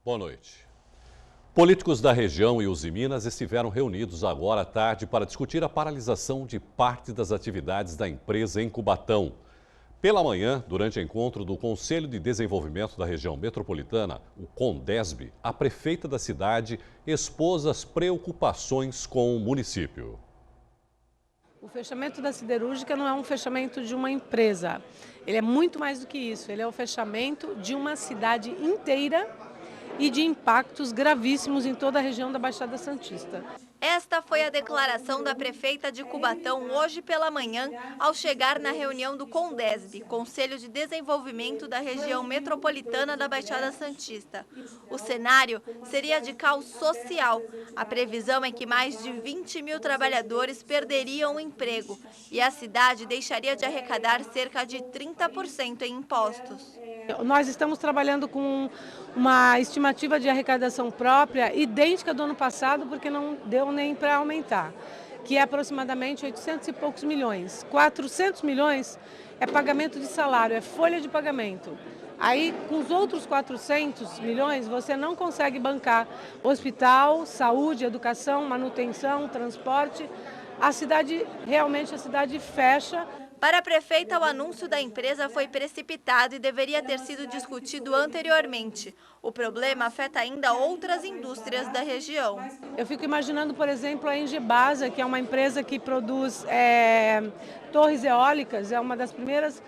Boa noite. Políticos da região e Usiminas estiveram reunidos agora à tarde para discutir a paralisação de parte das atividades da empresa em Cubatão. Pela manhã, durante o encontro do Conselho de Desenvolvimento da Região Metropolitana, o CONDESB, a prefeita da cidade expôs as preocupações com o município. O fechamento da siderúrgica não é um fechamento de uma empresa, ele é muito mais do que isso, ele é o fechamento de uma cidade inteira e de impactos gravíssimos em toda a região da Baixada Santista. Esta foi a declaração da prefeita de Cubatão hoje pela manhã, ao chegar na reunião do CONDESB, Conselho de Desenvolvimento da Região Metropolitana da Baixada Santista. O cenário seria de caos social. A previsão é que mais de 20 mil trabalhadores perderiam o emprego e a cidade deixaria de arrecadar cerca de 30% em impostos. Nós estamos trabalhando com uma estimativa de arrecadação própria idêntica do ano passado, porque não deu nem para aumentar, que é aproximadamente 800 e poucos milhões. 400 milhões é pagamento de salário, é folha de pagamento. Aí, com os outros 400 milhões, você não consegue bancar hospital, saúde, educação, manutenção, transporte. A cidade fecha. Para a prefeita, o anúncio da empresa foi precipitado e deveria ter sido discutido anteriormente. O problema afeta ainda outras indústrias da região. Eu fico imaginando, por exemplo, a Engebasa, que é uma empresa que produz torres eólicas, é uma das primeiras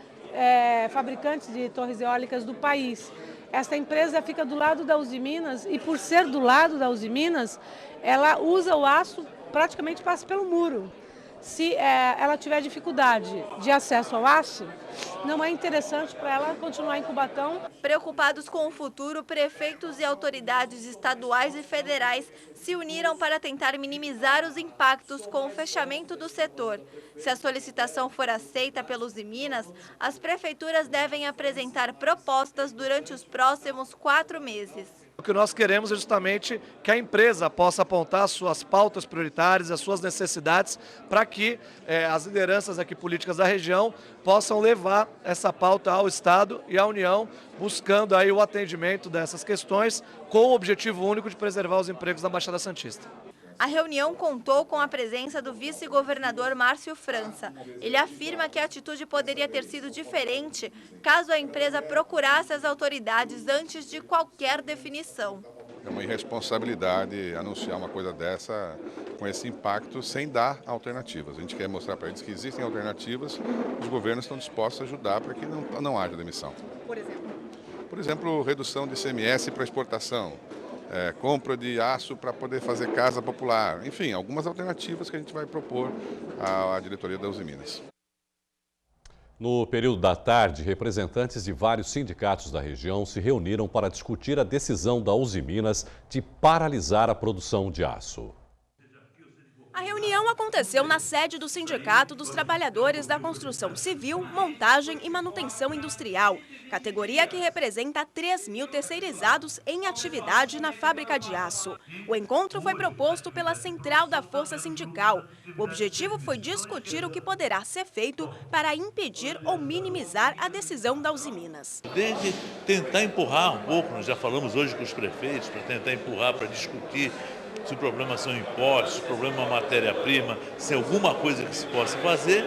fabricantes de torres eólicas do país. Essa empresa fica do lado da Usiminas e, por ser do lado da Usiminas, ela usa o aço, praticamente passa pelo muro. Se ela tiver dificuldade de acesso ao aço, não é interessante para ela continuar em Cubatão. Preocupados com o futuro, prefeitos e autoridades estaduais e federais se uniram para tentar minimizar os impactos com o fechamento do setor. Se a solicitação for aceita pelos Usiminas, as prefeituras devem apresentar propostas durante os próximos 4 meses. O que nós queremos é justamente que a empresa possa apontar as suas pautas prioritárias, as suas necessidades, para que as lideranças aqui políticas da região possam levar essa pauta ao Estado e à União, buscando aí o atendimento dessas questões com o objetivo único de preservar os empregos da Baixada Santista. A reunião contou com a presença do vice-governador Márcio França. Ele afirma que a atitude poderia ter sido diferente caso a empresa procurasse as autoridades antes de qualquer definição. É uma irresponsabilidade anunciar uma coisa dessa com esse impacto sem dar alternativas. A gente quer mostrar para eles que existem alternativas, os governos estão dispostos a ajudar para que não haja demissão. Por exemplo, redução de ICMS para exportação. Compra de aço para poder fazer casa popular. Enfim, algumas alternativas que a gente vai propor à diretoria da Usiminas. No período da tarde, representantes de vários sindicatos da região se reuniram para discutir a decisão da Usiminas de paralisar a produção de aço. A reunião aconteceu na sede do Sindicato dos Trabalhadores da Construção Civil, Montagem e Manutenção Industrial, categoria que representa 3 mil terceirizados em atividade na fábrica de aço. O encontro foi proposto pela Central da Força Sindical. O objetivo foi discutir o que poderá ser feito para impedir ou minimizar a decisão da Usiminas. Desde tentar empurrar um pouco, nós já falamos hoje com os prefeitos, para tentar empurrar, para discutir se o problema são impostos, se o problema é matéria-prima, se é alguma coisa que se possa fazer,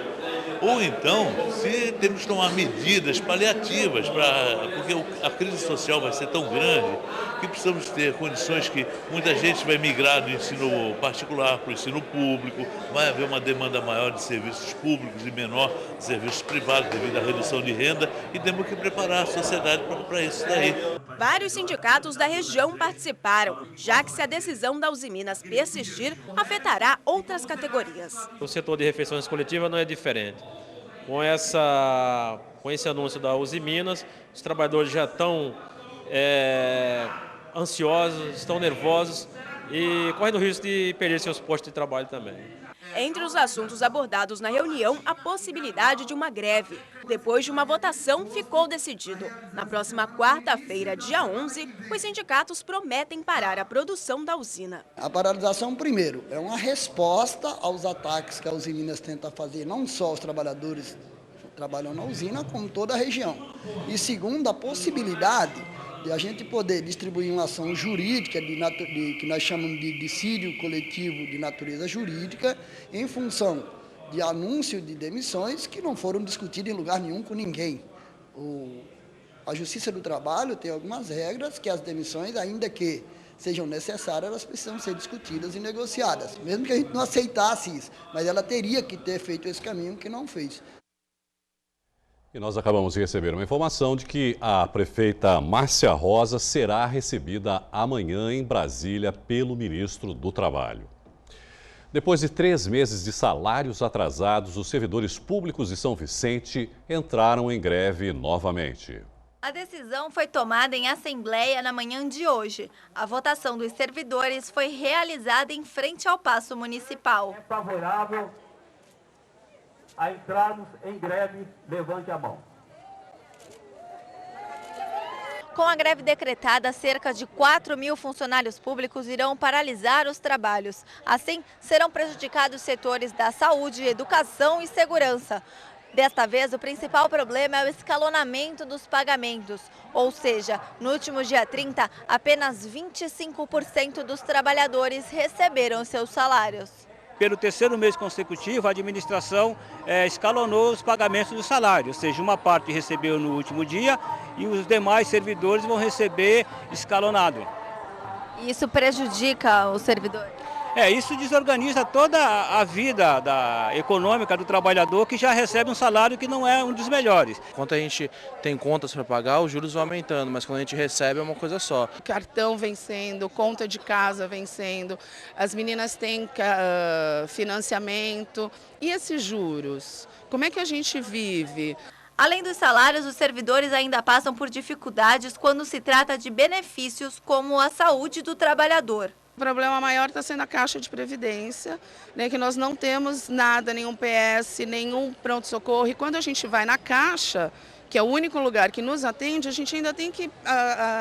ou então se temos que tomar medidas paliativas, porque a crise social vai ser tão grande que precisamos ter condições que muita gente vai migrar do ensino particular para o ensino público, vai haver uma demanda maior de serviços públicos e menor de serviços privados devido à redução de renda e temos que preparar a sociedade para isso daí. Vários sindicatos da região participaram, já que se a decisão da Usiminas persistir, afetará outras categorias. O setor de refeições coletivas não é diferente. Com esse anúncio da Usiminas, os trabalhadores já estão ansiosos, estão nervosos e correndo o risco de perder seus postos de trabalho também. Entre os assuntos abordados na reunião, a possibilidade de uma greve. Depois de uma votação, ficou decidido. Na próxima quarta-feira, dia 11, os sindicatos prometem parar a produção da usina. A paralisação, primeiro, é uma resposta aos ataques que a Usiminas tenta fazer, não só os trabalhadores que trabalham na usina, como toda a região. E segundo, a possibilidade de a gente poder distribuir uma ação jurídica, que nós chamamos de dissídio coletivo de natureza jurídica, em função de anúncio de demissões que não foram discutidos em lugar nenhum com ninguém. A Justiça do Trabalho tem algumas regras que as demissões, ainda que sejam necessárias, elas precisam ser discutidas e negociadas, mesmo que a gente não aceitasse isso, mas ela teria que ter feito esse caminho que não fez. E nós acabamos de receber uma informação de que a prefeita Márcia Rosa será recebida amanhã em Brasília pelo ministro do Trabalho. Depois de 3 meses de salários atrasados, os servidores públicos de São Vicente entraram em greve novamente. A decisão foi tomada em assembleia na manhã de hoje. A votação dos servidores foi realizada em frente ao Paço Municipal. É favorável a entrarmos em greve, levante a mão. Com a greve decretada, cerca de 4.000 funcionários públicos irão paralisar os trabalhos. Assim, serão prejudicados setores da saúde, educação e segurança. Desta vez, o principal problema é o escalonamento dos pagamentos. Ou seja, no último dia 30, apenas 25% dos trabalhadores receberam seus salários. Pelo 3º mês consecutivo, a administração escalonou os pagamentos do salário, ou seja, uma parte recebeu no último dia e os demais servidores vão receber escalonado. Isso prejudica os servidores? Isso desorganiza toda a vida econômica do trabalhador que já recebe um salário que não é um dos melhores. Quando a gente tem contas para pagar, os juros vão aumentando, mas quando a gente recebe é uma coisa só. Cartão vencendo, conta de casa vencendo, as meninas têm financiamento. E esses juros? Como é que a gente vive? Além dos salários, os servidores ainda passam por dificuldades quando se trata de benefícios como a saúde do trabalhador. O problema maior está sendo a Caixa de Previdência, né, que nós não temos nada, nenhum PS, nenhum pronto-socorro. E quando a gente vai na Caixa, que é o único lugar que nos atende, a gente ainda tem que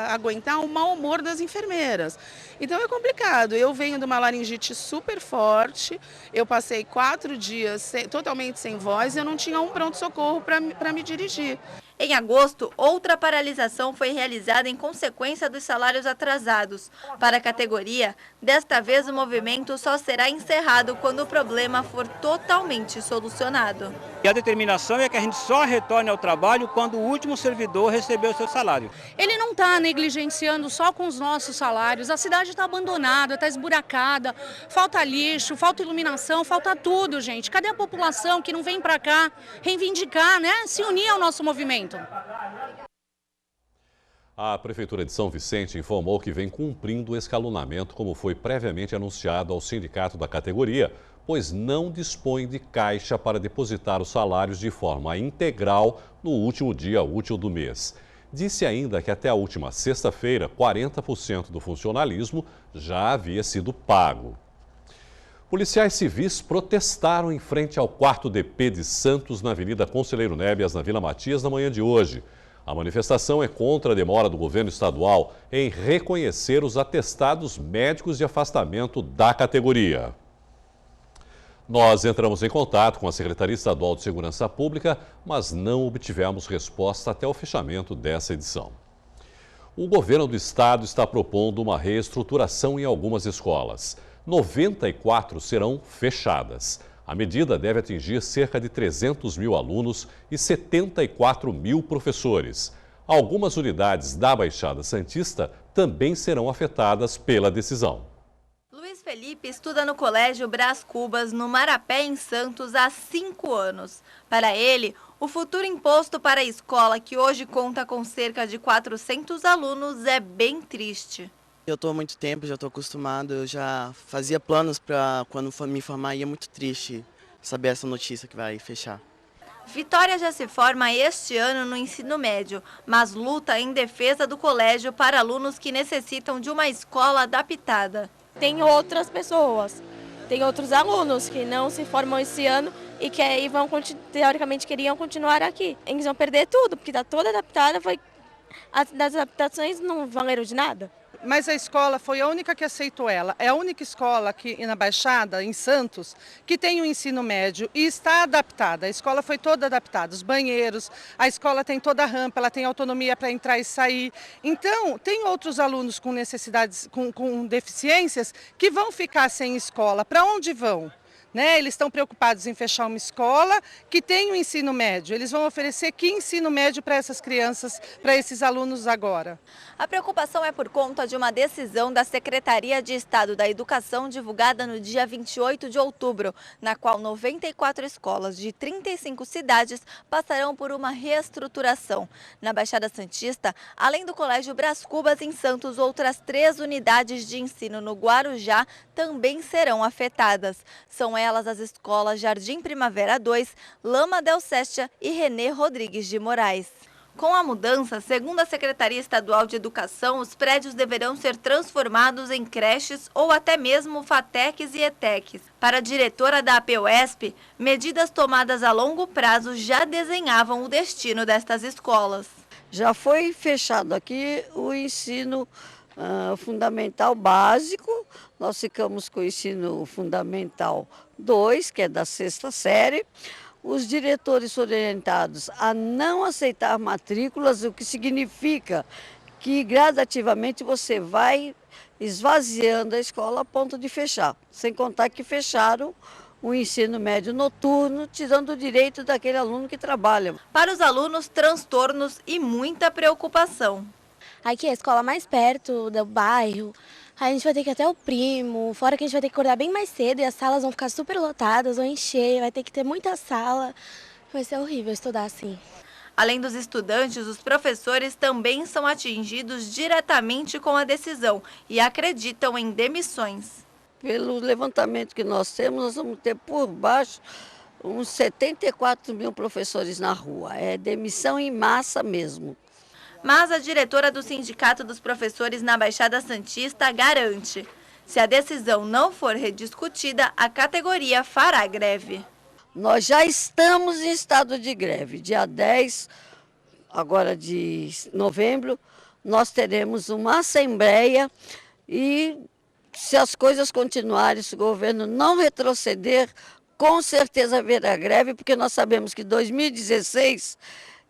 aguentar o mau humor das enfermeiras. Então é complicado. Eu venho de uma laringite super forte, eu passei 4 dias totalmente sem voz e eu não tinha um pronto-socorro para me dirigir. Em agosto, outra paralisação foi realizada em consequência dos salários atrasados. Para a categoria, desta vez o movimento só será encerrado quando o problema for totalmente solucionado. E a determinação é que a gente só retorne ao trabalho quando o último servidor receber o seu salário. Ele não está negligenciando só com os nossos salários. A cidade está abandonada, está esburacada, falta lixo, falta iluminação, falta tudo, gente. Cadê a população que não vem para cá reivindicar, né? Se unir ao nosso movimento? A Prefeitura de São Vicente informou que vem cumprindo o escalonamento como foi previamente anunciado ao sindicato da categoria, pois não dispõe de caixa para depositar os salários de forma integral no último dia útil do mês. Disse ainda que até a última sexta-feira, 40% do funcionalismo já havia sido pago. Policiais civis protestaram em frente ao 4º DP de Santos, na Avenida Conselheiro Nebias, na Vila Matias, na manhã de hoje. A manifestação é contra a demora do governo estadual em reconhecer os atestados médicos de afastamento da categoria. Nós entramos em contato com a Secretaria Estadual de Segurança Pública, mas não obtivemos resposta até o fechamento dessa edição. O governo do estado está propondo uma reestruturação em algumas escolas. 94 serão fechadas. A medida deve atingir cerca de 300 mil alunos e 74 mil professores. Algumas unidades da Baixada Santista também serão afetadas pela decisão. Luiz Felipe estuda no Colégio Brás Cubas, no Marapé, em Santos, há 5 anos. Para ele, o futuro imposto para a escola, que hoje conta com cerca de 400 alunos, é bem triste. Eu estou há muito tempo, já estou acostumado, eu já fazia planos para quando me formar e é muito triste saber essa notícia que vai fechar. Vitória já se forma este ano no ensino médio, mas luta em defesa do colégio para alunos que necessitam de uma escola adaptada. Tem outras pessoas, tem outros alunos que não se formam esse ano e que aí teoricamente queriam continuar aqui. Eles vão perder tudo, porque está toda adaptada, as adaptações não valeram de nada. Mas a escola foi a única que aceitou ela. É a única escola aqui na Baixada, em Santos, que tem o ensino médio e está adaptada. A escola foi toda adaptada, os banheiros, a escola tem toda a rampa, ela tem autonomia para entrar e sair. Então, tem outros alunos com necessidades, com deficiências, que vão ficar sem escola. Para onde vão? Eles estão preocupados em fechar uma escola que tem o ensino médio. Eles vão oferecer que ensino médio para essas crianças, para esses alunos agora? A preocupação é por conta de uma decisão da Secretaria de Estado da Educação divulgada no dia 28 de outubro, na qual 94 escolas de 35 cidades passarão por uma reestruturação. Na Baixada Santista, além do Colégio Brás Cubas em Santos, outras 3 unidades de ensino no Guarujá também serão afetadas. São elas as escolas Jardim Primavera 2, Lama del Sestia e Renê Rodrigues de Moraes. Com a mudança, segundo a Secretaria Estadual de Educação, os prédios deverão ser transformados em creches ou até mesmo FATECs e ETECs. Para a diretora da APUESP, medidas tomadas a longo prazo já desenhavam o destino destas escolas. Já foi fechado aqui o ensino fundamental básico, nós ficamos com o ensino fundamental 2, que é da 6ª série. Os diretores foram orientados a não aceitar matrículas, o que significa que gradativamente você vai esvaziando a escola a ponto de fechar. Sem contar que fecharam o ensino médio noturno, tirando o direito daquele aluno que trabalha. Para os alunos, transtornos e muita preocupação. Aqui é a escola mais perto do bairro, a gente vai ter que ir até o primo, fora que a gente vai ter que acordar bem mais cedo e as salas vão ficar super lotadas, vão encher, vai ter que ter muita sala, vai ser horrível estudar assim. Além dos estudantes, os professores também são atingidos diretamente com a decisão e acreditam em demissões. Pelo levantamento que nós temos, nós vamos ter por baixo uns 74 mil professores na rua, é demissão em massa mesmo. Mas a diretora do Sindicato dos Professores na Baixada Santista garante: se a decisão não for rediscutida, a categoria fará greve. Nós já estamos em estado de greve. Dia 10, agora de novembro, nós teremos uma assembleia e, se as coisas continuarem, se o governo não retroceder, com certeza haverá greve, porque nós sabemos que 2016...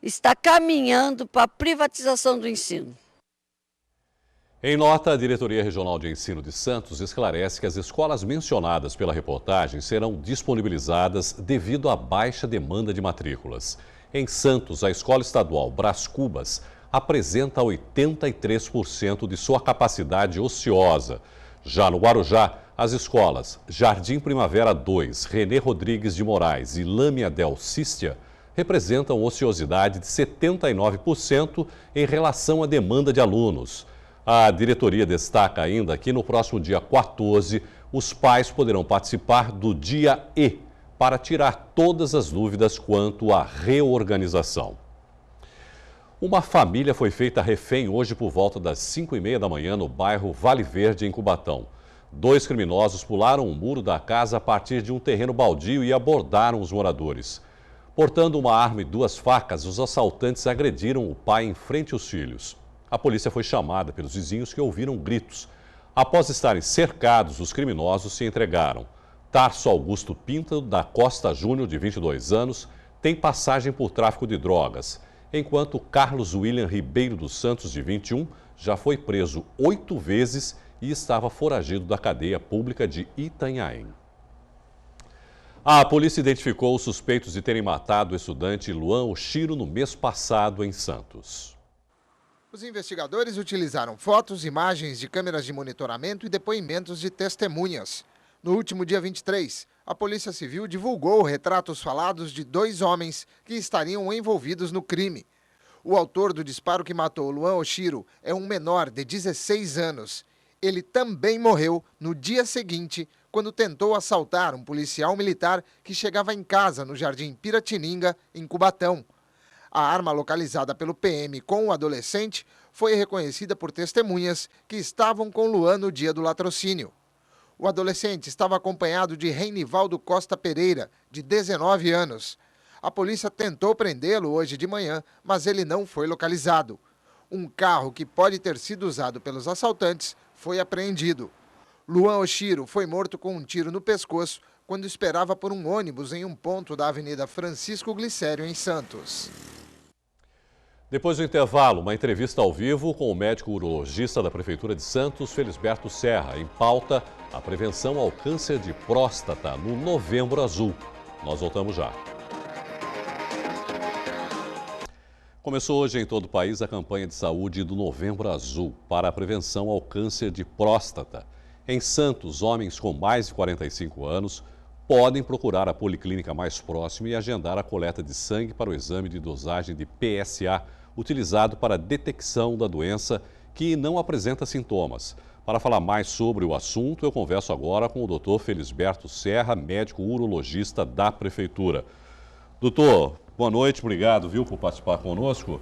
está caminhando para a privatização do ensino. Em nota, a Diretoria Regional de Ensino de Santos esclarece que as escolas mencionadas pela reportagem serão disponibilizadas devido à baixa demanda de matrículas. Em Santos, a Escola Estadual Brás Cubas apresenta 83% de sua capacidade ociosa. Já no Guarujá, as escolas Jardim Primavera 2, Renê Rodrigues de Moraes e Lâmia del Sestia representam ociosidade de 79% em relação à demanda de alunos. A diretoria destaca ainda que no próximo dia 14, os pais poderão participar do Dia E para tirar todas as dúvidas quanto à reorganização. Uma família foi feita refém hoje por volta das 5h30 da manhã no bairro Vale Verde, em Cubatão. 2 criminosos pularam o muro da casa a partir de um terreno baldio e abordaram os moradores. Portando uma arma e 2 facas, os assaltantes agrediram o pai em frente aos filhos. A polícia foi chamada pelos vizinhos que ouviram gritos. Após estarem cercados, os criminosos se entregaram. Tarso Augusto Pinto da Costa Júnior, de 22 anos, tem passagem por tráfico de drogas, enquanto Carlos William Ribeiro dos Santos, de 21, já foi preso 8 vezes e estava foragido da cadeia pública de Itanhaém. A polícia identificou os suspeitos de terem matado o estudante Luan Oshiro no mês passado em Santos. Os investigadores utilizaram fotos, imagens de câmeras de monitoramento e depoimentos de testemunhas. No último dia 23, a Polícia Civil divulgou retratos falados de 2 homens que estariam envolvidos no crime. O autor do disparo que matou Luan Oshiro é um menor de 16 anos. Ele também morreu no dia seguinte, quando tentou assaltar um policial militar que chegava em casa no Jardim Piratininga, em Cubatão. A arma localizada pelo PM com o adolescente foi reconhecida por testemunhas que estavam com Luan no dia do latrocínio. O adolescente estava acompanhado de Reinivaldo Costa Pereira, de 19 anos. A polícia tentou prendê-lo hoje de manhã, mas ele não foi localizado. Um carro que pode ter sido usado pelos assaltantes foi apreendido. Luan Oshiro foi morto com um tiro no pescoço quando esperava por um ônibus em um ponto da Avenida Francisco Glicério, em Santos. Depois do intervalo, uma entrevista ao vivo com o médico urologista da Prefeitura de Santos, Felisberto Serra. Em pauta, a prevenção ao câncer de próstata no Novembro Azul. Nós voltamos já. Começou hoje em todo o país a campanha de saúde do Novembro Azul para a prevenção ao câncer de próstata. Em Santos, homens com mais de 45 anos podem procurar a policlínica mais próxima e agendar a coleta de sangue para o exame de dosagem de PSA, utilizado para a detecção da doença que não apresenta sintomas. Para falar mais sobre o assunto, eu converso agora com o Dr. Felisberto Serra, médico urologista da Prefeitura. Doutor, boa noite, obrigado, viu, por participar conosco.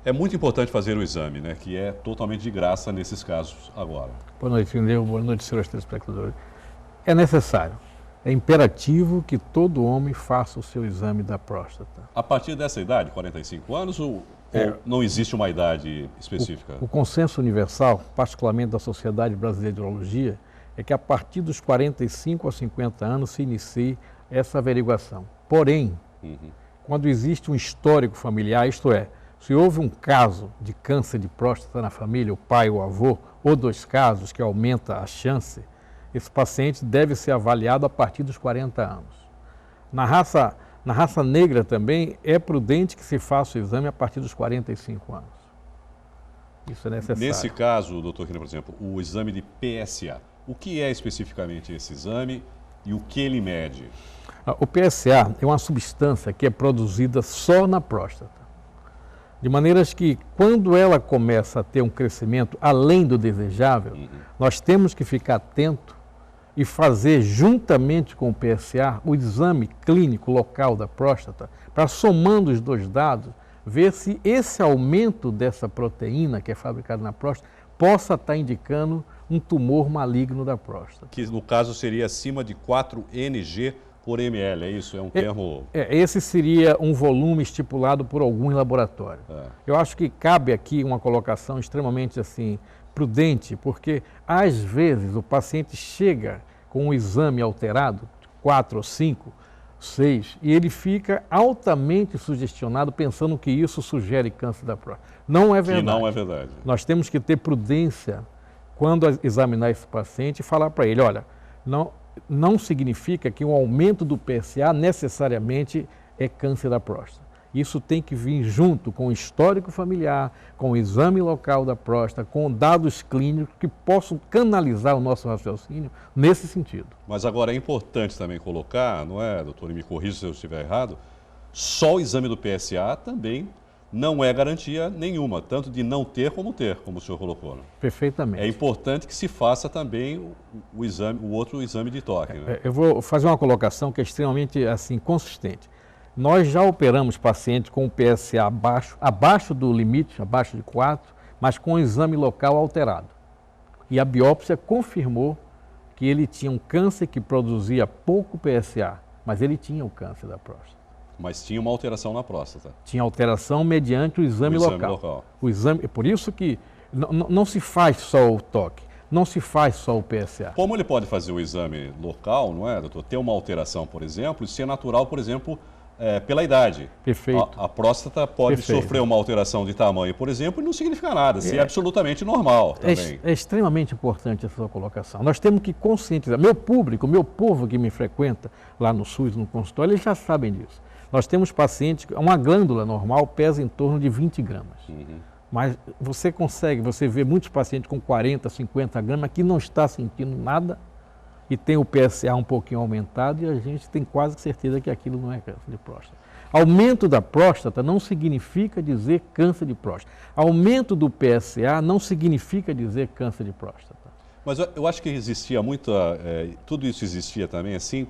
É muito importante fazer o exame, né, que é totalmente de graça nesses casos agora. Boa noite, Lindeu. Boa noite, senhores telespectadores. É necessário, é imperativo que todo homem faça o seu exame da próstata. A partir dessa idade, 45 anos, ou não existe uma idade específica? O consenso universal, particularmente da Sociedade Brasileira de Urologia, é que a partir dos 45 a 50 anos se inicie essa averiguação. Porém, quando existe um histórico familiar, isto é, se houve um caso de câncer de próstata na família, o pai ou o avô, ou 2 casos que aumenta a chance, esse paciente deve ser avaliado a partir dos 40 anos. Na raça negra também é prudente que se faça o exame a partir dos 45 anos. Isso é necessário. Nesse caso, doutor Renan, por exemplo, o exame de PSA, o que é especificamente esse exame e o que ele mede? O PSA é uma substância que é produzida só na próstata. De maneiras que, quando ela começa a ter um crescimento além do desejável, nós temos que ficar atento e fazer, juntamente com o PSA, o exame clínico local da próstata, para, somando os 2 dados, ver se esse aumento dessa proteína que é fabricada na próstata possa estar indicando um tumor maligno da próstata. Que, no caso, seria acima de 4 ng por ml, é isso? É um termo... Esse seria um volume estipulado por alguns laboratórios. Eu acho que cabe aqui uma colocação extremamente assim, prudente, porque às vezes o paciente chega com um exame alterado, 4 ou 5, 6, e ele fica altamente sugestionado pensando que isso sugere câncer da próstata. Não é verdade. Que não é verdade. Nós temos que ter prudência quando examinar esse paciente e falar para ele, olha, não significa que um aumento do PSA necessariamente é câncer da próstata. Isso tem que vir junto com o histórico familiar, com o exame local da próstata, com dados clínicos que possam canalizar o nosso raciocínio nesse sentido. Mas agora é importante também colocar, não é, doutor, e me corrija se eu estiver errado, só o exame do PSA também não é garantia nenhuma, tanto de não ter, como o senhor colocou. Né? Perfeitamente. É importante que se faça também o outro exame de toque. Né? Eu vou fazer uma colocação que é extremamente assim, consistente. Nós já operamos pacientes com o PSA abaixo do limite, abaixo de 4, mas com o exame local alterado. E a biópsia confirmou que ele tinha um câncer que produzia pouco PSA, mas ele tinha o câncer da próstata. Mas tinha uma alteração na próstata. Tinha alteração mediante o exame local. O exame, por isso que não se faz só o toque, não se faz só o PSA. Como ele pode fazer o exame local, não é, doutor? Ter uma alteração, por exemplo, e ser natural, por exemplo, pela idade. Perfeito. A próstata pode sofrer uma alteração de tamanho, por exemplo, e não significa nada, ser absolutamente normal também. É extremamente importante essa sua colocação. Nós temos que conscientizar. Meu público, meu povo que me frequenta lá no SUS, no consultório, eles já sabem disso. Nós temos pacientes, uma glândula normal pesa em torno de 20 gramas. Mas você vê muitos pacientes com 40, 50 gramas que não está sentindo nada e tem o PSA um pouquinho aumentado e a gente tem quase certeza que aquilo não é câncer de próstata. Aumento da próstata não significa dizer câncer de próstata. Aumento do PSA não significa dizer câncer de próstata. Mas eu acho que existia tudo isso existia também assim,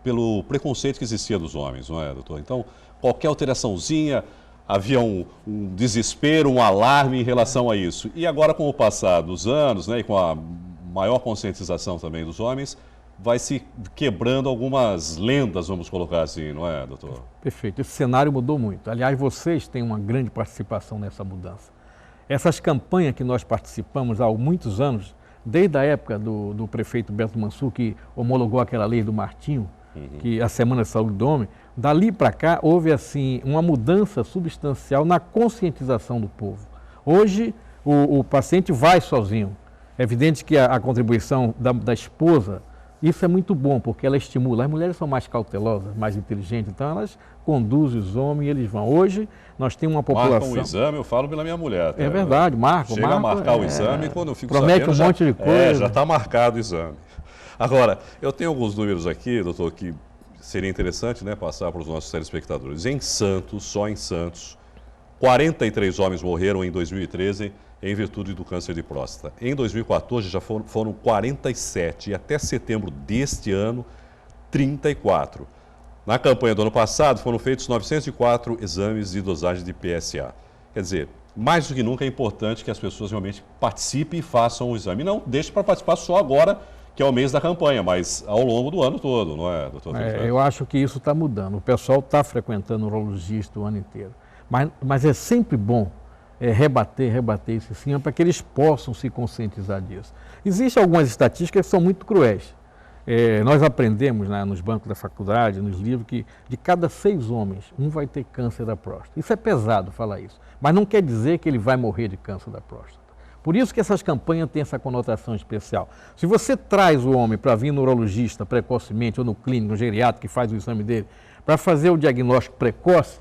pelo preconceito que existia dos homens, não é, doutor? Então, qualquer alteraçãozinha, havia um desespero, um alarme em relação a isso. E agora, com o passar dos anos, né, e com a maior conscientização também dos homens, vai se quebrando algumas lendas, vamos colocar assim, não é, doutor? Perfeito. Esse cenário mudou muito. Aliás, vocês têm uma grande participação nessa mudança. Essas campanhas que nós participamos há muitos anos, desde a época do prefeito Beto Mansur, que homologou aquela lei do Martinho, que a Semana de Saúde do Homem, dali para cá houve assim uma mudança substancial na conscientização do povo. Hoje o paciente vai sozinho. É evidente que a contribuição da esposa, isso é muito bom, porque ela estimula. As mulheres são mais cautelosas, mais inteligentes, então elas conduzem os homens e eles vão. Hoje nós temos uma população... Marcam o exame, eu falo pela minha mulher. É verdade, marcam. Chega a marcar o exame e quando eu fico promete sabendo... um monte de coisa. Já está marcado o exame. Agora, eu tenho alguns números aqui, doutor, que seria interessante, né, passar para os nossos telespectadores. Em Santos, só em Santos, 43 homens morreram em 2013 em virtude do câncer de próstata. Em 2014 já foram 47 e até setembro deste ano, 34. Na campanha do ano passado foram feitos 904 exames de dosagem de PSA. Quer dizer, mais do que nunca é importante que as pessoas realmente participem e façam o exame. Não deixe para participar só agora, que é o mês da campanha, mas ao longo do ano todo, não é, doutor? Eu acho que isso está mudando. O pessoal está frequentando o urologista o ano inteiro. Mas é sempre bom rebater isso sim, para que eles possam se conscientizar disso. Existem algumas estatísticas que são muito cruéis. Nós aprendemos nos bancos da faculdade, nos livros, que de cada 6 homens, um vai ter câncer da próstata. Isso é pesado falar isso, mas não quer dizer que ele vai morrer de câncer da próstata. Por isso que essas campanhas têm essa conotação especial. Se você traz o homem para vir no urologista precocemente, ou no clínico, no geriatra, que faz o exame dele, para fazer o diagnóstico precoce,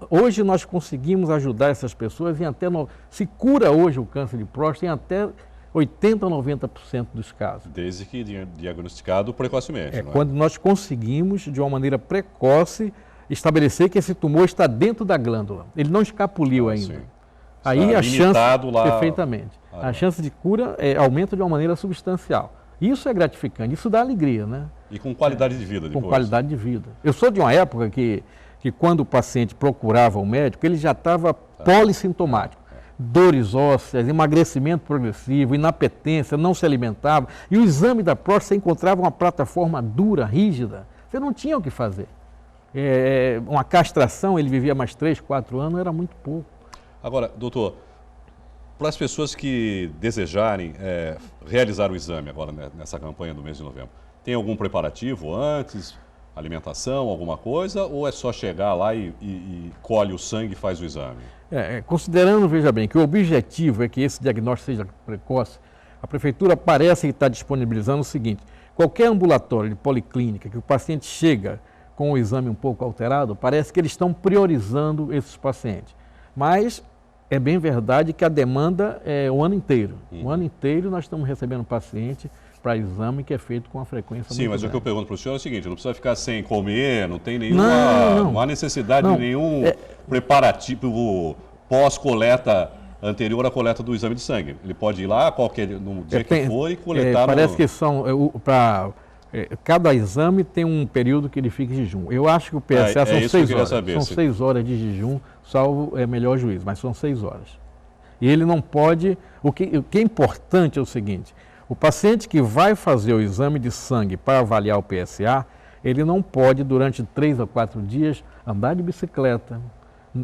hoje nós conseguimos ajudar essas pessoas em até... Se cura hoje o câncer de próstata em até 80% a 90% dos casos. Desde que diagnosticado precocemente. Não é? Quando nós conseguimos, de uma maneira precoce, estabelecer que esse tumor está dentro da glândula. Ele não escapuliu ainda. Sim. Aí a chance... lá... Perfeitamente. A chance de cura aumenta de uma maneira substancial. Isso é gratificante, isso dá alegria, né? E com qualidade de vida depois. Com qualidade de vida. Eu sou de uma época que quando o paciente procurava o médico, ele já estava polissintomático. Dores ósseas, emagrecimento progressivo, inapetência, não se alimentava. E o exame da próstata, você encontrava uma plataforma dura, rígida. Você não tinha o que fazer. Uma castração, ele vivia mais 3, 4 anos, era muito pouco. Agora, doutor, para as pessoas que desejarem realizar o exame agora nessa campanha do mês de novembro, tem algum preparativo antes? Alimentação, alguma coisa? Ou é só chegar lá e colhe o sangue e faz o exame? Considerando, veja bem, que o objetivo é que esse diagnóstico seja precoce, a Prefeitura parece que está disponibilizando o seguinte: qualquer ambulatório de policlínica que o paciente chega com o exame um pouco alterado, parece que eles estão priorizando esses pacientes. Mas é bem verdade que a demanda é o ano inteiro. O ano inteiro nós estamos recebendo paciente para exame que é feito com uma frequência muito grande. Mas o que eu pergunto para o senhor é o seguinte: não precisa ficar sem comer, não tem nenhuma não há necessidade de nenhum preparativo pós-coleta anterior à coleta do exame de sangue. Ele pode ir lá no dia que for e coletar. Parece que são cada exame tem um período que ele fica em jejum. Eu acho que o PSA são 6 horas. São 6 horas de jejum, salvo melhor juízo, mas são 6 horas. E ele não pode... O que é importante é o seguinte: o paciente que vai fazer o exame de sangue para avaliar o PSA, ele não pode, durante 3 a 4 dias, andar de bicicleta.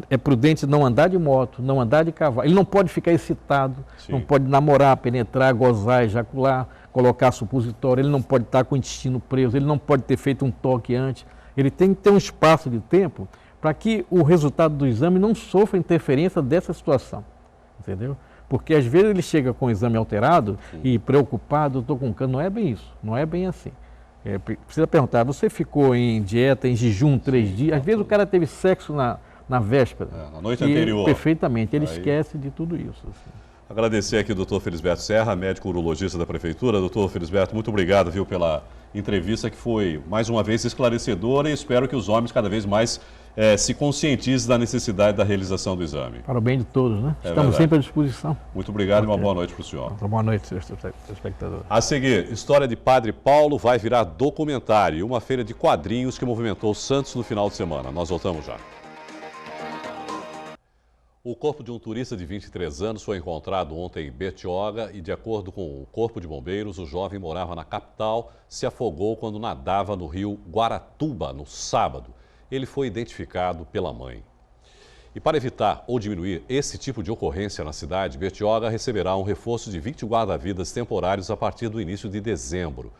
É prudente não andar de moto, não andar de cavalo. Ele não pode ficar excitado, não pode namorar, penetrar, gozar, ejacular, colocar supositório. Ele não pode estar com o intestino preso, ele não pode ter feito um toque antes. Ele tem que ter um espaço de tempo para que o resultado do exame não sofra interferência dessa situação. Entendeu? Porque às vezes ele chega com o exame alterado e preocupado, estou com câncer. Não é bem isso, não é bem assim. Precisa perguntar: você ficou em dieta, em jejum 3 dias? Às vezes o cara teve sexo na véspera. Na noite anterior. Perfeitamente, ele esquece de tudo isso. Assim. Agradecer aqui o doutor Felisberto Serra, médico urologista da Prefeitura. Doutor Felisberto, muito obrigado, pela entrevista que foi, mais uma vez, esclarecedora, e espero que os homens cada vez mais se conscientizem da necessidade da realização do exame. Para o bem de todos, né? Estamos sempre à disposição. Muito obrigado e uma boa noite para o senhor. Boa noite, senhor espectador. A seguir, história de Padre Paulo vai virar documentário, uma feira de quadrinhos que movimentou Santos no final de semana. Nós voltamos já. O corpo de um turista de 23 anos foi encontrado ontem em Betioga e, de acordo com o Corpo de Bombeiros, o jovem morava na capital, se afogou quando nadava no rio Guaratuba, no sábado. Ele foi identificado pela mãe. E para evitar ou diminuir esse tipo de ocorrência na cidade, Bertioga receberá um reforço de 20 guarda-vidas temporários a partir do início de dezembro.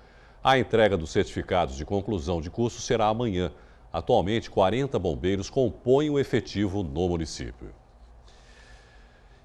A entrega dos certificados de conclusão de curso será amanhã. Atualmente, 40 bombeiros compõem o efetivo no município.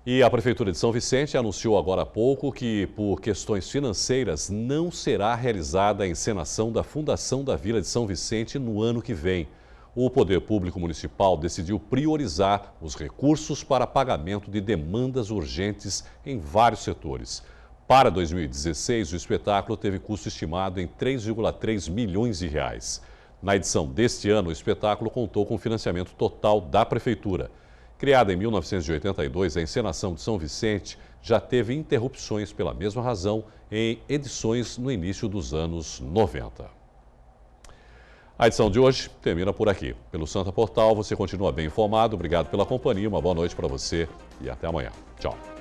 E a Prefeitura de São Vicente anunciou agora há pouco que, por questões financeiras, não será realizada a encenação da Fundação da Vila de São Vicente no ano que vem. O Poder Público Municipal decidiu priorizar os recursos para pagamento de demandas urgentes em vários setores. Para 2016, o espetáculo teve custo estimado em 3,3 milhões de reais. Na edição deste ano, o espetáculo contou com financiamento total da Prefeitura. Criada em 1982, a encenação de São Vicente já teve interrupções pela mesma razão em edições no início dos anos 90. A edição de hoje termina por aqui. Pelo Santa Portal, você continua bem informado. Obrigado pela companhia, uma boa noite para você e até amanhã. Tchau.